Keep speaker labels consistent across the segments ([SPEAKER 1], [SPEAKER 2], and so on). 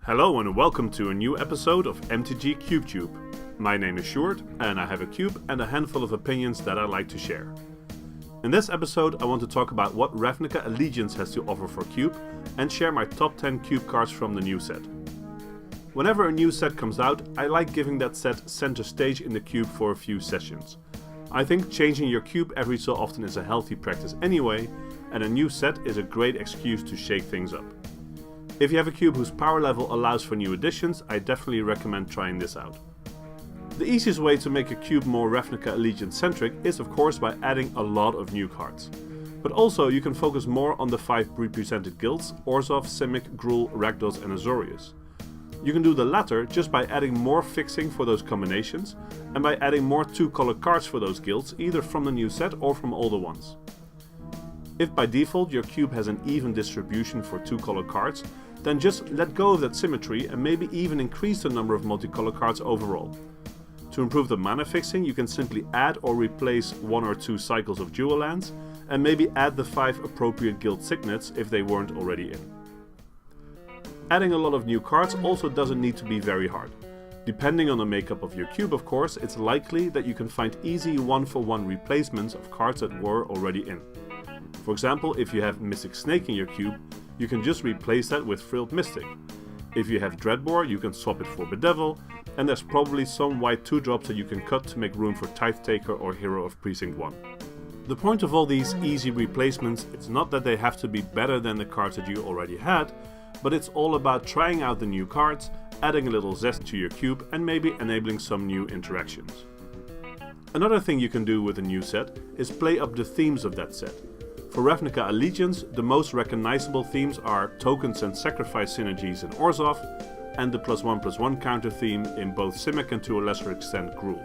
[SPEAKER 1] Hello and welcome to a new episode of MTG CubeTube. My name is Sjoerd and I have a cube and a handful of opinions that I like to share. In this episode I want to talk about what Ravnica Allegiance has to offer for Cube and share my top 10 Cube cards from the new set. Whenever a new set comes out, I like giving that set center stage in the Cube for a few sessions. I think changing your Cube every so often is a healthy practice anyway, and a new set is a great excuse to shake things up. If you have a cube whose power level allows for new additions, I definitely recommend trying this out. The easiest way to make a cube more Ravnica Allegiance centric is of course by adding a lot of new cards. But also you can focus more on the 5 represented guilds, Orzhov, Simic, Gruul, Rakdos and Azorius. You can do the latter just by adding more fixing for those combinations and by adding more 2-color cards for those guilds, either from the new set or from older ones. If by default your cube has an even distribution for 2-color cards, then just let go of that symmetry and maybe even increase the number of multicolor cards overall. To improve the mana fixing, you can simply add or replace 1 or 2 cycles of dual lands and maybe add the 5 appropriate guild signets if they weren't already in. Adding a lot of new cards also doesn't need to be very hard. Depending on the makeup of your cube, of course, it's likely that you can find easy 1-for-1 replacements of cards that were already in. For example, if you have Mystic Snake in your cube, you can just replace that with Frilled Mystic. If you have Dreadbore, you can swap it for Bedevil, and there's probably some white 2-drops that you can cut to make room for Tithe Taker or Hero of Precinct 1. The point of all these easy replacements is not that they have to be better than the cards that you already had, but it's all about trying out the new cards, adding a little zest to your cube and maybe enabling some new interactions. Another thing you can do with a new set is play up the themes of that set. For Ravnica Allegiance, the most recognizable themes are tokens and sacrifice synergies in Orzhov, and the +1/+1 counter theme in both Simic and to a lesser extent Gruul.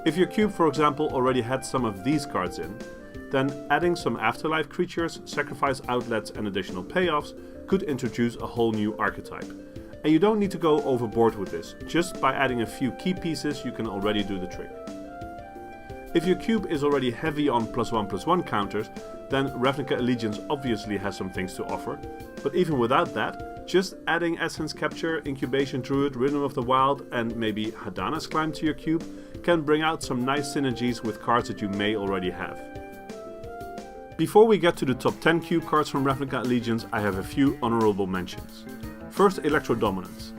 [SPEAKER 1] If your cube, for example, already had some of these cards in, then adding some afterlife creatures, sacrifice outlets and additional payoffs could introduce a whole new archetype. And you don't need to go overboard with this, just by adding a few key pieces you can already do the trick. If your cube is already heavy on +1/+1 counters, then Ravnica Allegiance obviously has some things to offer, but even without that, just adding Essence Capture, Incubation Druid, Rhythm of the Wild and maybe Hadana's Climb to your cube can bring out some nice synergies with cards that you may already have. Before we get to the top 10 cube cards from Ravnica Allegiance, I have a few honorable mentions. First, Electro Dominance.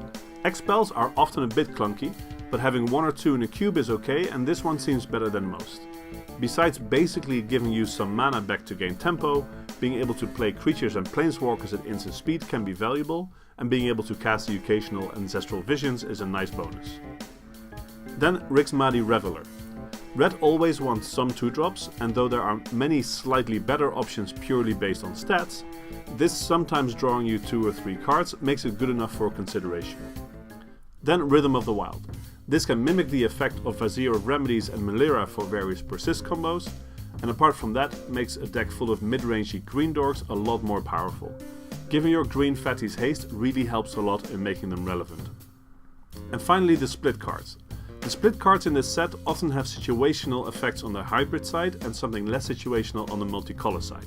[SPEAKER 1] X-Spells are often a bit clunky, but having 1 or 2 in a cube is okay, and this one seems better than most. Besides basically giving you some mana back to gain tempo, being able to play creatures and planeswalkers at instant speed can be valuable, and being able to cast the occasional Ancestral Visions is a nice bonus. Then Rixmadi Reveler. Red always wants some 2-drops, and though there are many slightly better options purely based on stats, this sometimes drawing you 2 or 3 cards makes it good enough for consideration. Then Rhythm of the Wild. This can mimic the effect of Vizier of Remedies and Melira for various persist combos, and apart from that makes a deck full of mid-rangey green dorks a lot more powerful. Giving your green fatties haste really helps a lot in making them relevant. And finally the split cards. The split cards in this set often have situational effects on the hybrid side and something less situational on the multicolor side.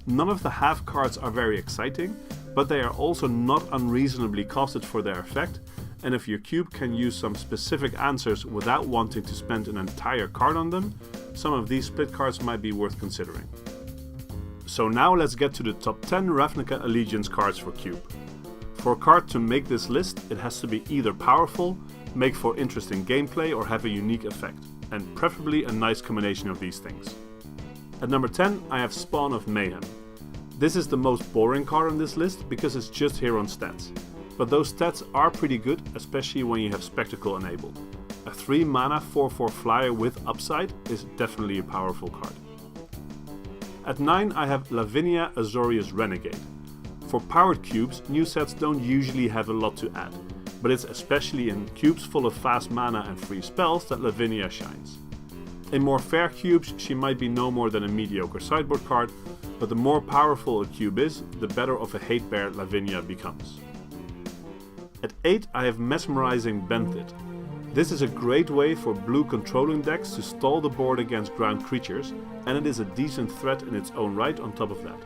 [SPEAKER 1] None of the half cards are very exciting, but they are also not unreasonably costed for their effect, and if your cube can use some specific answers without wanting to spend an entire card on them, some of these split cards might be worth considering. So now let's get to the top 10 Ravnica Allegiance cards for cube. For a card to make this list, it has to be either powerful, make for interesting gameplay or have a unique effect, and preferably a nice combination of these things. At number 10 I have Spawn of Mayhem. This is the most boring card on this list because it's just here on stats. But those stats are pretty good, especially when you have Spectacle enabled. A 3 mana 4/4 flyer with upside is definitely a powerful card. At 9 I have Ravnica Azorius Renegade. For powered cubes, new sets don't usually have a lot to add, but it's especially in cubes full of fast mana and free spells that Ravnica shines. In more fair cubes she might be no more than a mediocre sideboard card, but the more powerful a cube is, the better of a hate bear Ravnica becomes. At 8 I have Mesmerizing Benthit. This is a great way for blue controlling decks to stall the board against ground creatures, and it is a decent threat in its own right on top of that.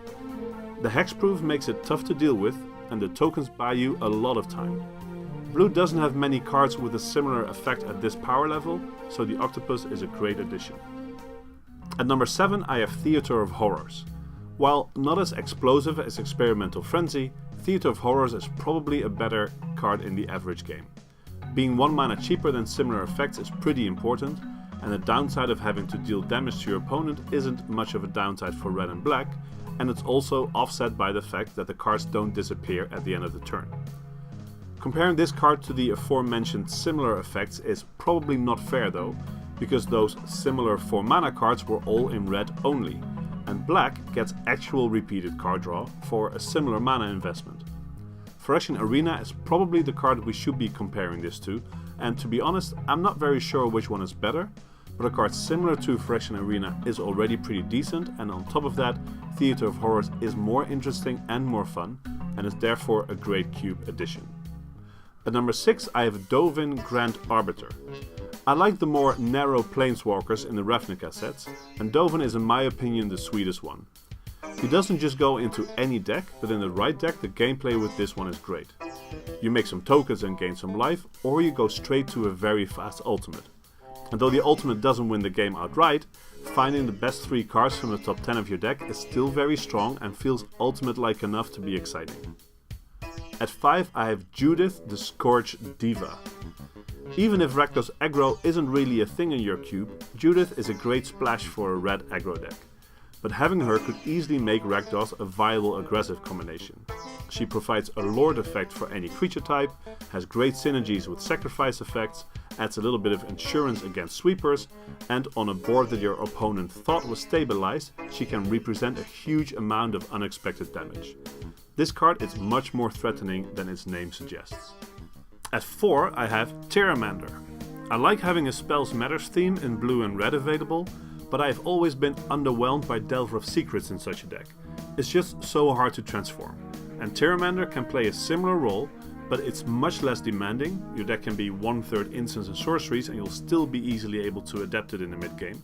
[SPEAKER 1] The hexproof makes it tough to deal with, and the tokens buy you a lot of time. Blue doesn't have many cards with a similar effect at this power level, so the octopus is a great addition. At number 7 I have Theater of Horrors. While not as explosive as Experimental Frenzy, Theater of Horrors is probably a better card in the average game. Being 1 mana cheaper than similar effects is pretty important, and the downside of having to deal damage to your opponent isn't much of a downside for red and black, and it's also offset by the fact that the cards don't disappear at the end of the turn. Comparing this card to the aforementioned similar effects is probably not fair though, because those similar 4 mana cards were all in red only, and black gets actual repeated card draw for a similar mana investment. Phyrexian Arena is probably the card we should be comparing this to, and to be honest, I'm not very sure which one is better, but a card similar to Phyrexian Arena is already pretty decent, and on top of that, Theater of Horrors is more interesting and more fun, and is therefore a great cube addition. At number 6 I have Dovin Grand Arbiter. I like the more narrow planeswalkers in the Ravnica sets, and Dovin is in my opinion the sweetest one. He doesn't just go into any deck, but in the right deck the gameplay with this one is great. You make some tokens and gain some life, or you go straight to a very fast ultimate. And though the ultimate doesn't win the game outright, finding the best 3 cards from the top 10 of your deck is still very strong and feels ultimate-like enough to be exciting. At 5 I have Judith the Scourge Diva. Even if Rakdos aggro isn't really a thing in your cube, Judith is a great splash for a red aggro deck. But having her could easily make Rakdos a viable aggressive combination. She provides a Lord effect for any creature type, has great synergies with sacrifice effects, adds a little bit of insurance against sweepers, and on a board that your opponent thought was stabilized, she can represent a huge amount of unexpected damage. This card is much more threatening than its name suggests. At 4 I have Pteramander. I like having a Spells Matters theme in blue and red available, but I've always been underwhelmed by Delver of Secrets in such a deck. It's just so hard to transform, and Pteramander can play a similar role, but it's much less demanding. Your deck can be 1/3 instants and sorceries and you'll still be easily able to adapt it in the mid game,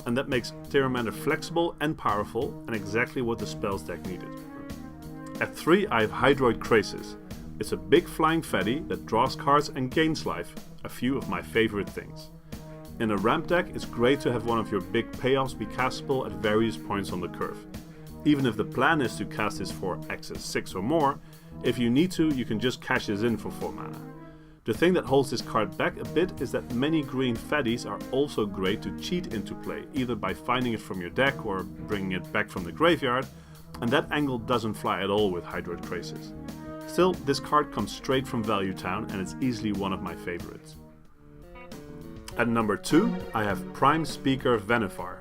[SPEAKER 1] and that makes Pteramander flexible and powerful and exactly what the spells deck needed. At 3 I have Hydroid Krasis. It's a big flying fatty that draws cards and gains life, a few of my favorite things. In a ramp deck, it's great to have one of your big payoffs be castable at various points on the curve. Even if the plan is to cast this for access 6 or more, if you need to, you can just cash this in for 4 mana. The thing that holds this card back a bit is that many green fatties are also great to cheat into play, either by finding it from your deck or bringing it back from the graveyard, and that angle doesn't fly at all with Hydroid Krasis. Still, this card comes straight from Value Town and it's easily one of my favorites. At number 2, I have Prime Speaker Vannifar.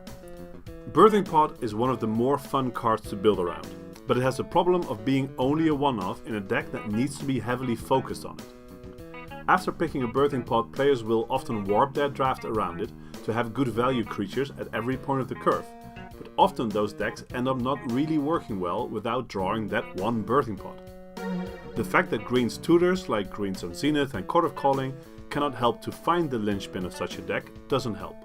[SPEAKER 1] Birthing Pod is one of the more fun cards to build around, but it has the problem of being only a one-off in a deck that needs to be heavily focused on it. After picking a Birthing Pod, players will often warp their draft around it to have good value creatures at every point of the curve, but often those decks end up not really working well without drawing that one Birthing Pod. The fact that green's tutors like Green Sun Zenith and Court of Calling cannot help to find the linchpin of such a deck doesn't help.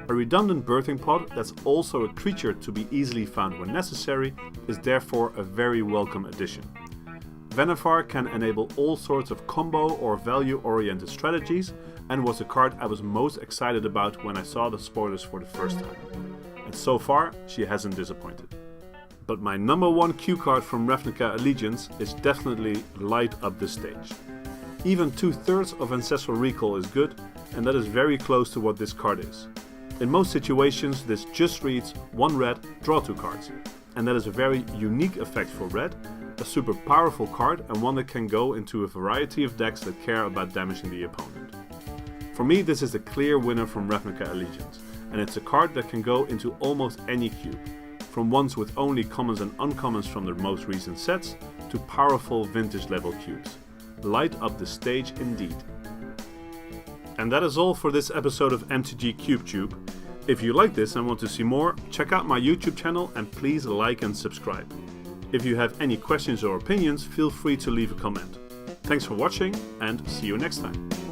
[SPEAKER 1] A redundant Birthing Pod that's also a creature to be easily found when necessary is therefore a very welcome addition. Vannifar can enable all sorts of combo or value-oriented strategies and was the card I was most excited about when I saw the spoilers for the first time. And so far, she hasn't disappointed. But my number 1 cue card from Ravnica Allegiance is definitely Light Up the Stage. Even 2/3 of Ancestral Recall is good, and that is very close to what this card is. In most situations this just reads 1 red, draw 2 cards, and that is a very unique effect for red, a super powerful card and one that can go into a variety of decks that care about damaging the opponent. For me this is the clear winner from Ravnica Allegiance, and it's a card that can go into almost any cube, from ones with only commons and uncommons from the most recent sets to powerful vintage level cubes. Light up the stage indeed. And that is all for this episode of MTG CubeTube. If you like this and want to see more, check out my YouTube channel and please like and subscribe. If you have any questions or opinions, feel free to leave a comment. Thanks for watching and see you next time.